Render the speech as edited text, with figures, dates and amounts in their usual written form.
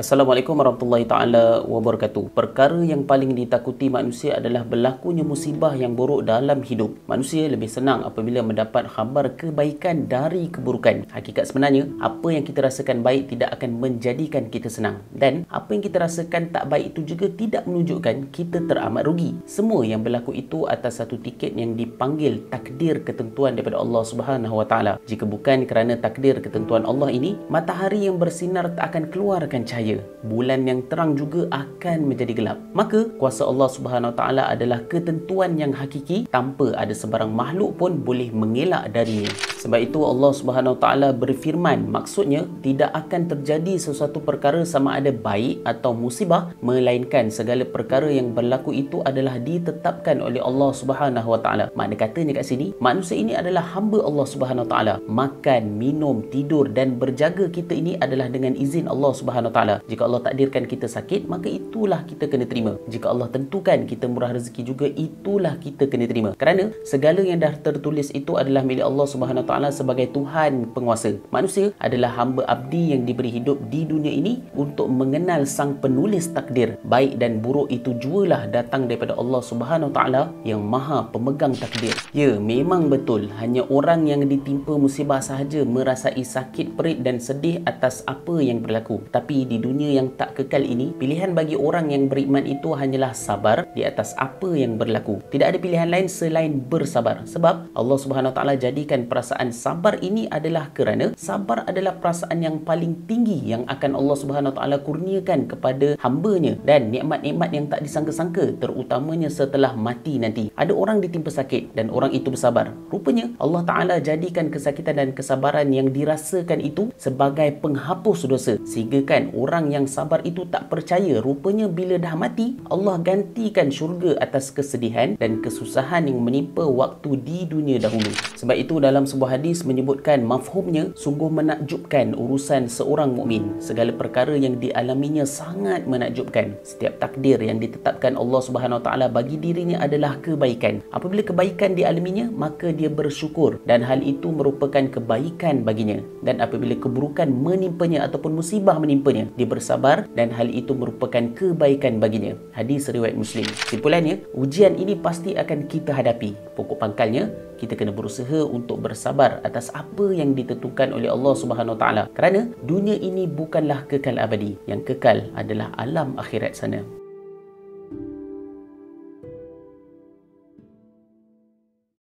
Assalamualaikum warahmatullahi taala wabarakatuh. Perkara yang paling ditakuti manusia adalah berlakunya musibah yang buruk dalam hidup. Manusia lebih senang apabila mendapat khabar kebaikan dari keburukan. Hakikat sebenarnya, apa yang kita rasakan baik tidak akan menjadikan kita senang. Dan apa yang kita rasakan tak baik itu juga tidak menunjukkan kita teramat rugi. Semua yang berlaku itu atas satu tiket yang dipanggil takdir ketentuan daripada Allah Subhanahu Wa Taala. Jika bukan kerana takdir ketentuan Allah ini, matahari yang bersinar tak akan keluarkan cahaya. Bulan yang terang juga akan menjadi gelap. Maka kuasa Allah Subhanahu Wa Taala adalah ketentuan yang hakiki tanpa ada sebarang makhluk pun boleh mengelak darinya. Sebab itu Allah Subhanahu Wa Taala berfirman, maksudnya tidak akan terjadi sesuatu perkara sama ada baik atau musibah, melainkan segala perkara yang berlaku itu adalah ditetapkan oleh Allah Subhanahu Wa Taala. Makna katanya kat sini, manusia ini adalah hamba Allah Subhanahu Wa Taala. Makan, minum, tidur dan berjaga kita ini adalah dengan izin Allah Subhanahu Wa Taala. Jika Allah takdirkan kita sakit, maka itulah kita kena terima. Jika Allah tentukan kita murah rezeki juga, itulah kita kena terima. Kerana segala yang dah tertulis itu adalah milik Allah Subhanahu Wa Taala sebagai Tuhan penguasa. Manusia adalah hamba abdi yang diberi hidup di dunia ini untuk mengenal sang penulis takdir. Baik dan buruk itu jualah datang daripada Allah Subhanahu Wa Taala yang maha pemegang takdir. Ya, memang betul, hanya orang yang ditimpa musibah sahaja merasai sakit perih dan sedih atas apa yang berlaku. Tapi di dunia yang tak kekal ini, pilihan bagi orang yang beriman itu hanyalah sabar di atas apa yang berlaku. Tidak ada pilihan lain selain bersabar. Sebab Allah Subhanahu Wa Taala jadikan perasaan sabar ini adalah kerana sabar adalah perasaan yang paling tinggi yang akan Allah Subhanahu Wa Taala kurniakan kepada hamba-Nya, dan nikmat-nikmat yang tak disangka-sangka, terutamanya setelah mati nanti. Ada orang ditimpa sakit dan orang itu bersabar. Rupanya Allah Taala jadikan kesakitan dan kesabaran yang dirasakan itu sebagai penghapus dosa, sehingga kan orang yang sabar itu tak percaya rupanya bila dah mati Allah gantikan syurga atas kesedihan dan kesusahan yang menimpa waktu di dunia dahulu. Sebab itu dalam sebuah hadis menyebutkan, mafhumnya sungguh menakjubkan urusan seorang mukmin. Segala perkara yang dialaminya sangat menakjubkan. Setiap takdir yang ditetapkan Allah Subhanahu Wa Taala bagi dirinya adalah kebaikan. Apabila kebaikan dialaminya, maka dia bersyukur dan hal itu merupakan kebaikan baginya. Dan apabila keburukan menimpanya ataupun musibah menimpanya, dia bersabar dan hal itu merupakan kebaikan baginya. Hadis riwayat Muslim. Kesimpulannya, ujian ini pasti akan kita hadapi. Pokok pangkalnya, kita kena berusaha untuk bersabar atas apa yang ditentukan oleh Allah Subhanahu Wa Taala. Kerana dunia ini bukanlah kekal abadi. Yang kekal adalah alam akhirat sana.